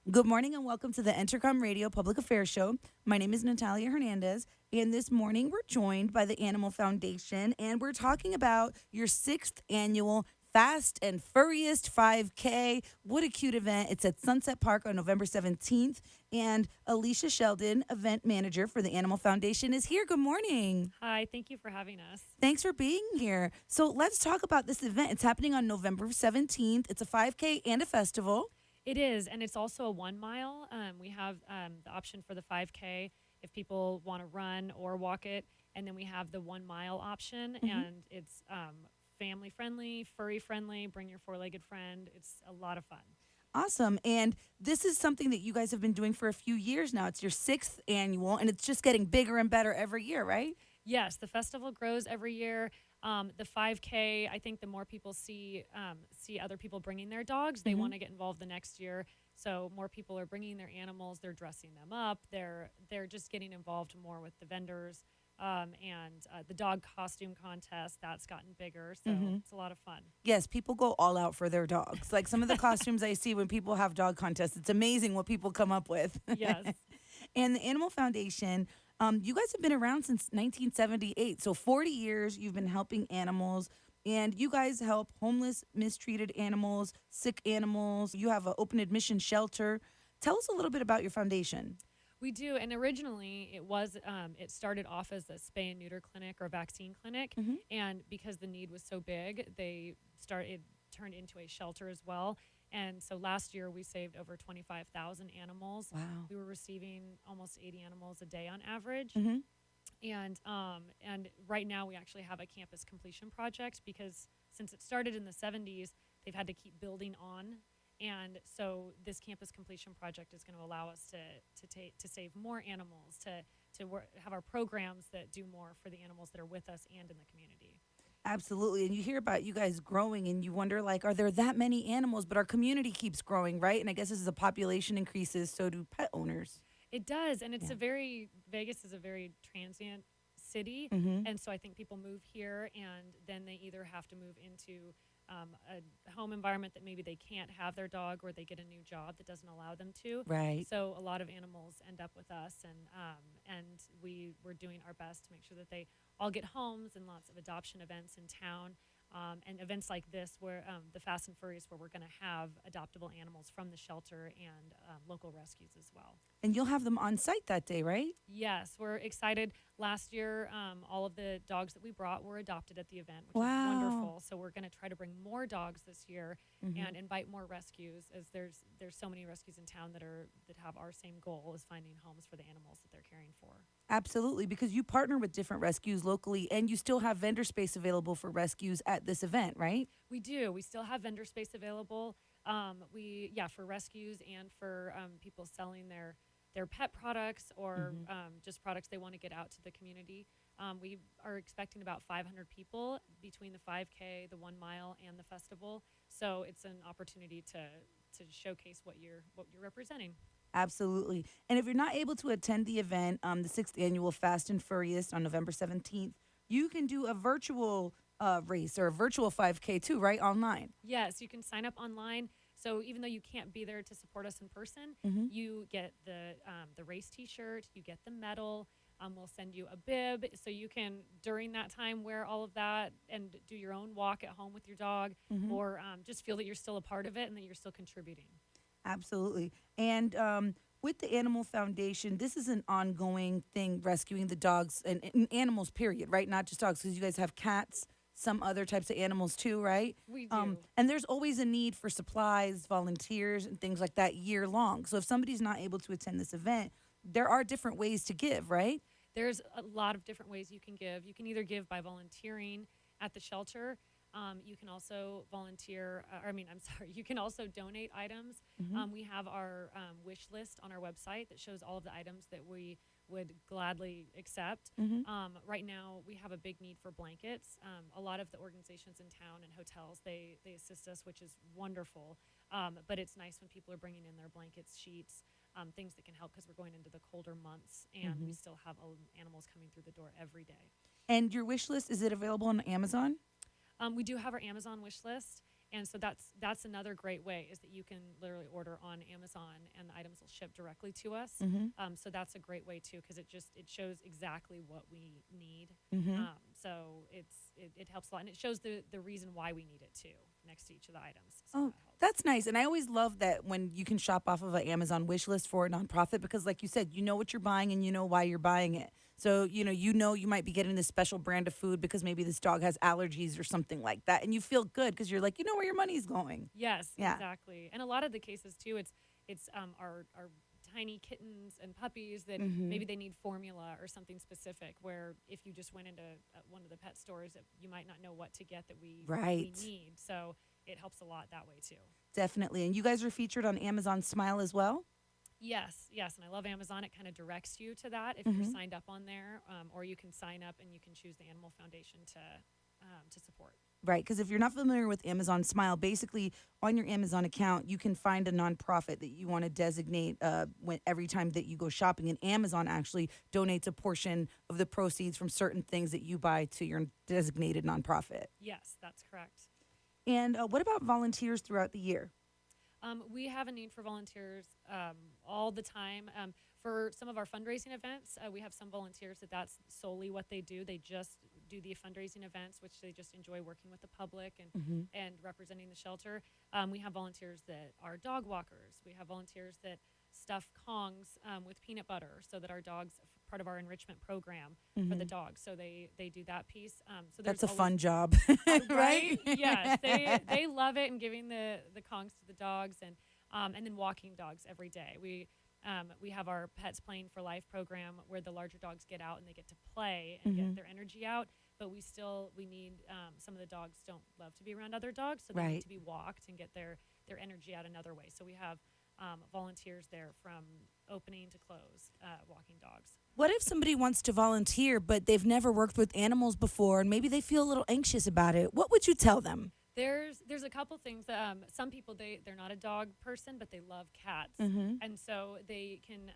Good morning and welcome to the Entercom Radio Public Affairs Show. My name is Natalia Hernandez, and this morning we're joined by the Animal Foundation, and we're talking about your sixth annual Fast and Furriest 5K. What a cute event. It's at Sunset Park on November 17th, and Elysia Sheldon, event manager for the Animal Foundation, is here. Good morning. Hi, thank you for having us. Thanks for being here. So let's talk about this event. It's happening on November 17th. It's a 5K and a festival. It is, and it's also a 1 mile. We have the option for the 5K if people want to run or walk it, and then we have the 1 mile option, and it's family friendly, furry friendly. Bring your four-legged friend. It's a lot of fun. Awesome. And this is something that you guys have been doing for a few years now. It's your sixth annual, and it's just getting bigger and better every year, right? Yes, the festival grows every year. The 5K, I think the more people see other people bringing their dogs, they want to get involved the next year. So more people are bringing their animals. They're dressing them up. They're just getting involved more with the vendors. And the dog costume contest, that's gotten bigger. So it's a lot of fun. Yes, people go all out for their dogs. Like some of the costumes I see when people have dog contests, it's amazing what people come up with. Yes. And the Animal Foundation, you guys have been around since 1978. So 40 years you've been helping animals. And you guys help homeless, mistreated animals, sick animals. You have an open admission shelter. Tell us a little bit about your foundation. We do, and originally it started off as a spay and neuter clinic or vaccine clinic, and because the need was so big, it turned into a shelter as well. And so last year we saved over 25,000 animals. Wow. We were receiving almost 80 animals a day on average. And right now we actually have a campus completion project because since it started in the 70s, they've had to keep building on. And so this campus completion project is going to allow us to save more animals, have our programs that do more for the animals that are with us and in the community. Absolutely. And you hear about you guys growing and you wonder, like, are there that many animals? But our community keeps growing, right? And I guess as the population increases, so do pet owners. It does. And Vegas is a very transient city. And so I think people move here and then they either have to move into a home environment that maybe they can't have their dog, or they get a new job that doesn't allow them to. Right. So a lot of animals end up with us, and we're doing our best to make sure that they all get homes, and lots of adoption events in town. And events like this, where the Fast and Furriest, where we're going to have adoptable animals from the shelter and local rescues as well. And you'll have them on site that day, right? Yes, we're excited. Last year, all of the dogs that we brought were adopted at the event, which Wow. is wonderful. So we're going to try to bring more dogs this year and invite more rescues, as there's so many rescues in town that have our same goal, is finding homes for the animals that they're caring for. Absolutely, because you partner with different rescues locally and you still have vendor space available for rescues at this event, right? We do. We still have vendor space available. For rescues and for people selling their pet products or just products they want to get out to the community. We are expecting about 500 people between the 5K, the 1 mile, and the festival. So it's an opportunity to showcase what you're representing. Absolutely. And if you're not able to attend the event, the sixth annual Fast and Furriest on November 17th, you can do a virtual race or a virtual 5K too, right? Online. Yes, you can sign up online. So even though you can't be there to support us in person, you get the race T-shirt, you get the medal. We'll send you a bib so you can, during that time, wear all of that and do your own walk at home with your dog, or just feel that you're still a part of it and that you're still contributing. Absolutely. And with the Animal Foundation, this is an ongoing thing, rescuing the dogs and animals, period, right? Not just dogs, because you guys have cats, some other types of animals too, right? We do. And there's always a need for supplies, volunteers, and things like that year long. So if somebody's not able to attend this event, there are different ways to give, right? There's a lot of different ways you can give. You can either give by volunteering at the shelter. You can also you can also donate items. We have our wish list on our website that shows all of the items that we would gladly accept. Right now, we have a big need for blankets. A lot of the organizations in town and hotels, they assist us, which is wonderful. But it's nice when people are bringing in their blankets, sheets, things that can help, because we're going into the colder months, and we still have animals coming through the door every day. And your wish list, is it available on Amazon? We do have our Amazon wish list, And so that's another great way, is that you can literally order on Amazon and the items will ship directly to us. So that's a great way too, because it shows exactly what we need. So it helps a lot, and it shows the reason why we need it too next to each of the items. So Oh, that helps. that's nice. And I always love that when you can shop off of an Amazon wish list for a nonprofit, because like you said, you know what you're buying and you know why you're buying it. So, you might be getting this special brand of food because maybe this dog has allergies or something like that. And you feel good because you're like, you know where your money's going. Yes, Yeah. exactly. And a lot of the cases too, it's our tiny kittens and puppies that Mm-hmm. maybe they need formula or something specific, where if you just went into one of the pet stores, that you might not know what to get that we Right. need. So it helps a lot that way too. Definitely. And you guys are featured on Amazon Smile as well? Yes, and I love Amazon. It kind of directs you to that if Mm-hmm. you're signed up on there, or you can sign up and you can choose the Animal Foundation to support. Right, because if you're not familiar with Amazon Smile, basically on your Amazon account, you can find a nonprofit that you want to designate every time that you go shopping. And Amazon actually donates a portion of the proceeds from certain things that you buy to your designated nonprofit. Yes, that's correct. And what about volunteers throughout the year? We have a need for volunteers all the time. For some of our fundraising events, we have some volunteers that's solely what they do. They just do the fundraising events, which they just enjoy working with the public and representing the shelter. We have volunteers that are dog walkers. We have volunteers that stuff Kongs with peanut butter so that our dogs, part of our enrichment program for the dogs. So they do that piece. So That's there's a fun always- job, right? Yes, they love it, and giving the Kongs to the dogs, and then walking dogs every day. We have our Pets Playing for Life program, where the larger dogs get out and they get to play and get their energy out. But we need some of the dogs don't love to be around other dogs, so they Right. need to be walked and get their energy out another way. So we have volunteers there from opening to close, walking dogs. What if somebody wants to volunteer, but they've never worked with animals before and maybe they feel a little anxious about it? What would you tell them? There's a couple things. Some people they're not a dog person, but they love cats, and so they can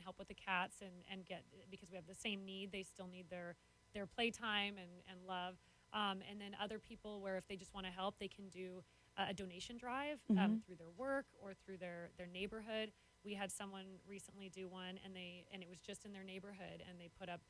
help with the cats and get, because we have the same need. They still need their playtime and love. And then other people, where if they just want to help, they can do a donation drive through their work or through their neighborhood. We had someone recently do one, and it was just in their neighborhood, and they put up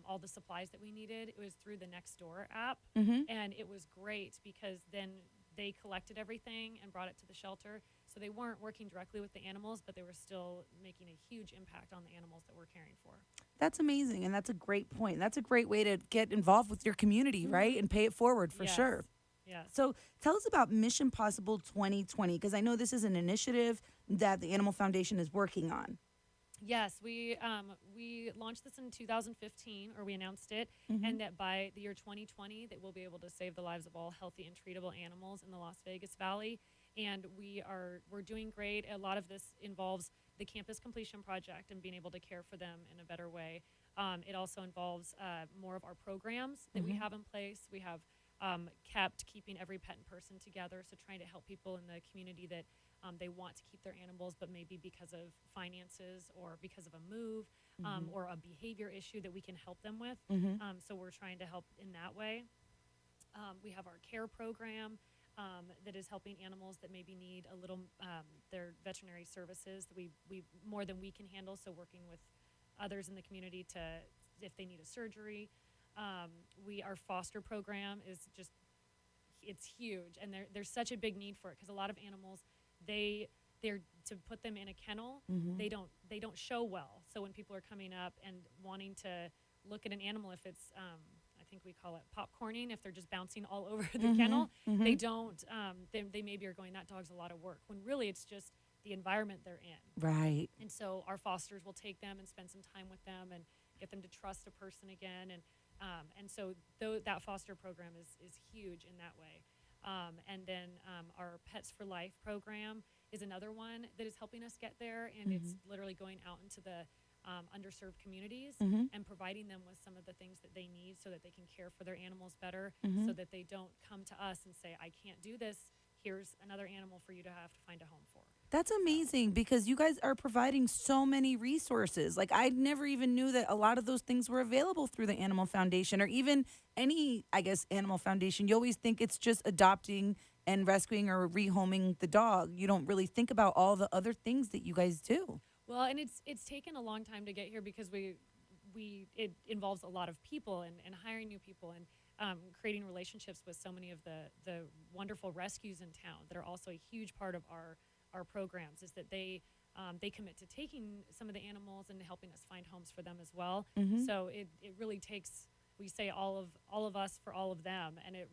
all the supplies that we needed. It was through the Nextdoor app, and it was great because then they collected everything and brought it to the shelter. So they weren't working directly with the animals, but they were still making a huge impact on the animals that we're caring for. That's amazing, and that's a great point. That's a great way to get involved with your community, right? And pay it forward for Yes. sure. Yes. So tell us about Mission Possible 2020, because I know this is an initiative that the Animal Foundation is working on. Yes, we launched this in 2015, or we announced it, and that by the year 2020, that we'll be able to save the lives of all healthy and treatable animals in the Las Vegas Valley. And we're doing great. A lot of this involves the Campus Completion Project and being able to care for them in a better way. It also involves more of our programs that we have in place. We have kept keeping every pet and person together, so trying to help people in the community that they want to keep their animals, but maybe because of finances or because of a move or a behavior issue that we can help them with. So we're trying to help in that way. We have our care program that is helping animals that maybe need a little their veterinary services that we more than we can handle. So working with others in the community to, if they need a surgery. Our foster program is just, it's huge, and there's such a big need for it, because a lot of animals, they're to put them in a kennel, they don't show well. So when people are coming up and wanting to look at an animal, if it's I think we call it popcorning, if they're just bouncing all over the kennel, they don't they maybe are going, that dog's a lot of work, when really it's just the environment they're in. Right. And so our fosters will take them and spend some time with them and get them to trust a person again. And so that foster program is huge in that way. And then our Pets for Life program is another one that is helping us get there. And it's literally going out into the underserved communities and providing them with some of the things that they need so that they can care for their animals better, so that they don't come to us and say, I can't do this. Here's another animal for you to have to find a home for. That's amazing, because you guys are providing so many resources. Like, I never even knew that a lot of those things were available through the Animal Foundation, or even any, I guess, animal foundation. You always think it's just adopting and rescuing or rehoming the dog. You don't really think about all the other things that you guys do. Well, and it's taken a long time to get here because it involves a lot of people and hiring new people and creating relationships with so many of the wonderful rescues in town that are also a huge part of our programs. Is that they commit to taking some of the animals and helping us find homes for them as well. So it really takes, we say all of us for all of them, and it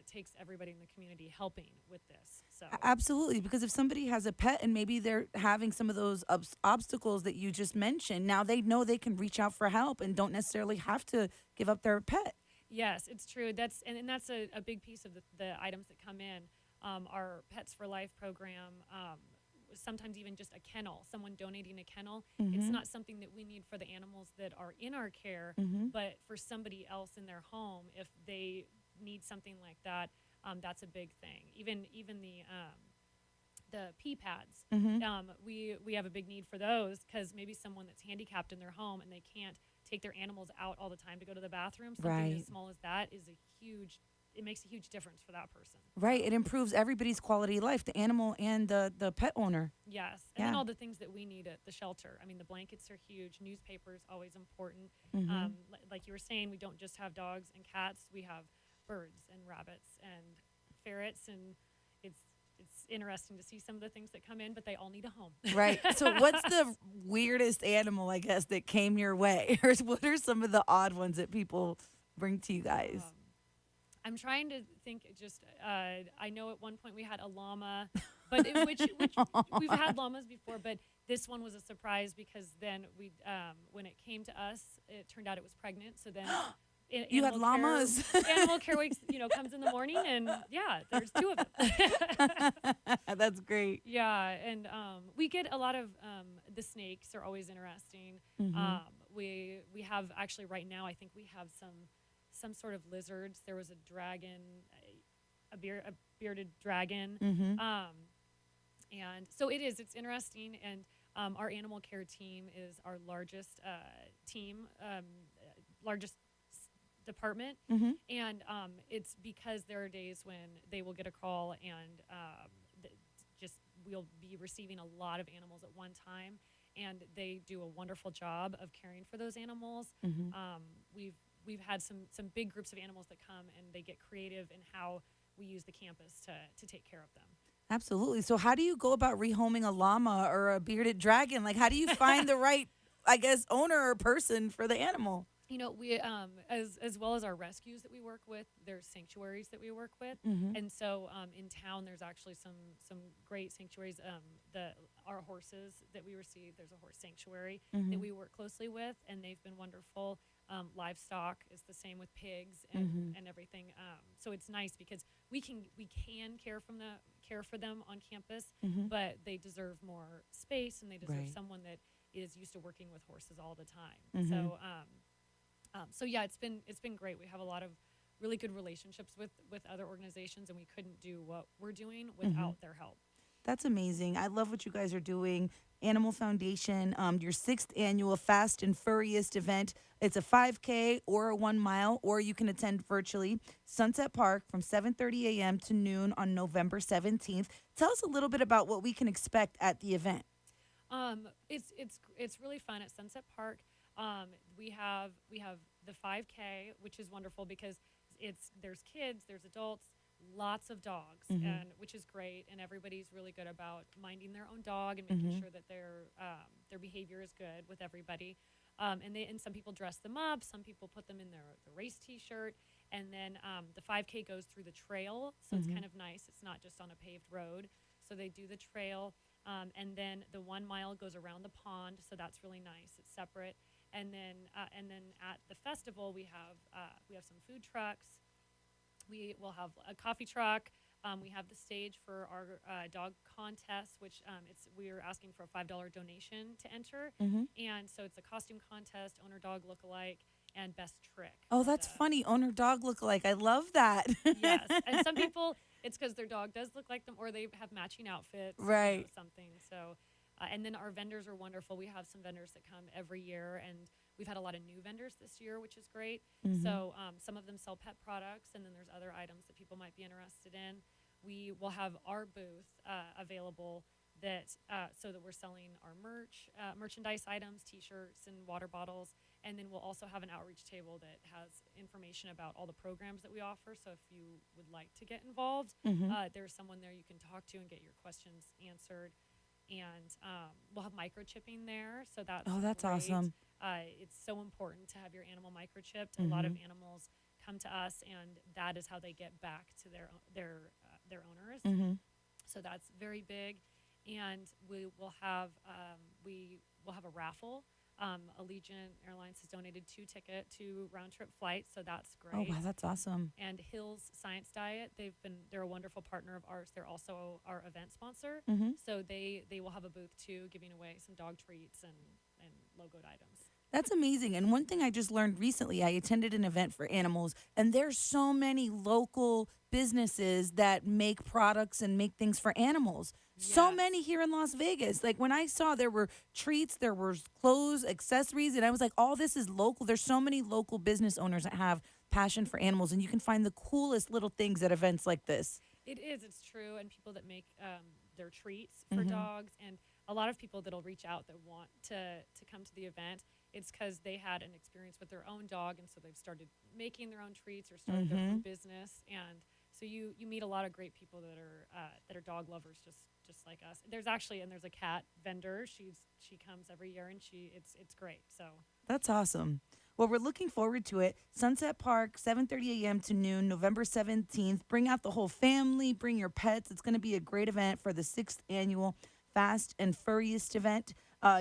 takes everybody in the community helping with this. So Absolutely, because if somebody has a pet and maybe they're having some of those obstacles that you just mentioned, now they know they can reach out for help and don't necessarily have to give up their pet. yes, it's true. That's a big piece of the items that come in. Our Pets for Life program, sometimes even just a kennel, someone donating a kennel. It's not something that we need for the animals that are in our care, but for somebody else in their home, if they need something like that, that's a big thing. Even the pee pads, we have a big need for those because maybe someone that's handicapped in their home and they can't take their animals out all the time to go to the bathroom. Something as small as that it makes a huge difference for that person. Right. It improves everybody's quality of life, the animal and the pet owner. Yes. And then all the things that we need at the shelter. I mean, the blankets are huge. Newspapers, always important. Like you were saying, we don't just have dogs and cats. We have birds and rabbits and ferrets. And it's interesting to see some of the things that come in, but they all need a home. Right. So what's the weirdest animal, I guess, that came your way? Or what are some of the odd ones that people bring to you guys? I'm trying to think. I know at one point we had a llama, but which we've had llamas before, but this one was a surprise because then when it came to us, it turned out it was pregnant. So then you had llamas. Animal Care Week, comes in the morning, and there's two of them. That's great. Yeah, and we get a lot of the snakes are always interesting. We have actually right now. I think we have some sort of lizards. There was a dragon, a bearded dragon. And so it's interesting. And our animal care team is our largest largest department. And it's because there are days when they will get a call and we'll be receiving a lot of animals at one time. And they do a wonderful job of caring for those animals. We've had some big groups of animals that come, and they get creative in how we use the campus to take care of them. Absolutely. So how do you go about rehoming a llama or a bearded dragon? Like, how do you find the right, I guess, owner or person for the animal? We as well as our rescues that we work with, there's sanctuaries that we work with, and so in town there's actually some great sanctuaries. Our horses that we receive, there's a horse sanctuary that we work closely with, and they've been wonderful. Livestock is the same with pigs and everything. So it's nice because we can care for them on campus, but they deserve more space and they deserve someone that is used to working with horses all the time. So it's been great. We have a lot of really good relationships with other organizations, and we couldn't do what we're doing without their help. That's amazing. I love what you guys are doing. Animal Foundation, your 6th annual Fast and Furriest event. It's a 5K or a 1 mile, or you can attend virtually. Sunset Park from 7:30 a.m. to noon on November 17th. Tell us a little bit about what we can expect at the event. It's really fun at Sunset Park. We have the 5K, which is wonderful because there's kids, there's adults, lots of dogs, and which is great, and everybody's really good about minding their own dog and making sure that their behavior is good with everybody. And some people dress them up, some people put them in the race T-shirt, and then the 5K goes through the trail, so it's kind of nice. It's not just on a paved road, so they do the trail, and then the 1 mile goes around the pond, so that's really nice. It's separate, and then at the festival we have some food trucks. We will have a coffee truck. We have the stage for our dog contest, which we are asking for a $5 donation to enter. And so it's a costume contest, owner dog lookalike, and best trick. Oh, that's funny. Owner dog lookalike. I love that. Yes. And some people, it's because their dog does look like them, or they have matching outfits. Right. Or something. So, and then our vendors are wonderful. We have some vendors that come every year, and we've had a lot of new vendors this year, which is great. So some of them sell pet products, and then there's other items that people might be interested in. we will have our booth available that so that we're selling our merchandise items, T-shirts and water bottles, and then we'll also have an outreach table that has information about all the programs that we offer. So if you would like to get involved, there's someone there you can talk to and get your questions answered. And we'll have microchipping there, so that's great. Awesome. It's so important to have your animal microchipped. A lot of animals come to us, and that is how they get back to their owners. So that's very big. And we will have a raffle. Allegiant Airlines has donated 2 round trip flights, so that's great. Oh wow, that's awesome. And Hills Science Diet, they're a wonderful partner of ours. They're also our event sponsor. So they will have a booth too, giving away some dog treats and logoed items. That's amazing. And one thing I just learned recently, I attended an event for animals, and there's so many local businesses that make products and make things for animals. So many here in Las Vegas. Like when I saw there were treats, there were clothes, accessories, and I was like, all this is local. There's so many local business owners that have passion for animals, and you can find the coolest little things at events like this. It's true. And people that make their treats for dogs, and a lot of people that'll reach out that want to come to the event. It's because they had an experience with their own dog, and so they've started making their own treats or started their own business. And so you meet a lot of great people that are dog lovers, just like us. There's a cat vendor. She comes every year, and it's great. So that's awesome. Well, we're looking forward to it. Sunset Park, 7:30 a.m. to noon, November 17th. Bring out the whole family. Bring your pets. It's going to be a great event for the 6th annual Fast and Furriest event.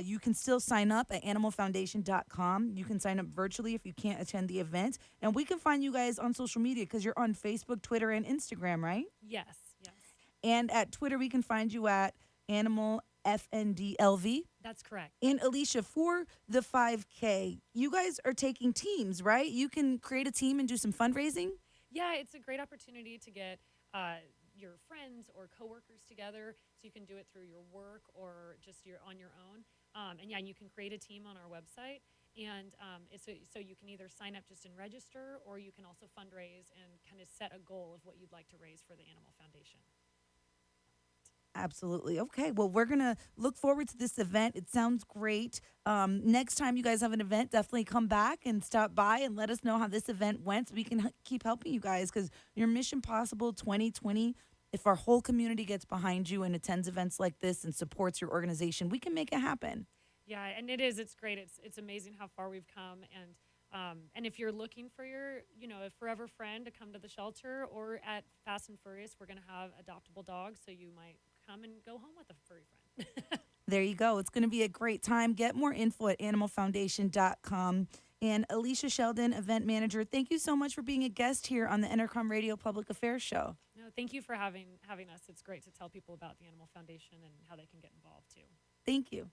You can still sign up at animalfoundation.com. You can sign up virtually if you can't attend the event. And we can find you guys on social media because you're on Facebook, Twitter, and Instagram, right? Yes. And at Twitter, we can find you at Animal FNDLV. That's correct. And Elysia, for the 5K, you guys are taking teams, right? You can create a team and do some fundraising? Yeah, it's a great opportunity to get your friends or coworkers together, so you can do it through your work or just on your own. And you can create a team on our website. And so you can either sign up just and register, or you can also fundraise and kind of set a goal of what you'd like to raise for the Animal Foundation. Absolutely. Okay. Well, we're going to look forward to this event. It sounds great. Next time you guys have an event, definitely come back and stop by and let us know how this event went so we can keep helping you guys, because your Mission Possible 2020, if our whole community gets behind you and attends events like this and supports your organization, we can make it happen. Yeah, and it's great. It's amazing how far we've come. And if you're looking for a forever friend to come to the shelter, or at Fast and Furriest, we're going to have adoptable dogs, so you might come and go home with a furry friend. There you go. It's going to be a great time. Get more info at animalfoundation.com. And Elysia Sheldon, event manager, thank you so much for being a guest here on the Entercom Radio Public Affairs Show. No, thank you for having us. It's great to tell people about the Animal Foundation and how they can get involved too. Thank you.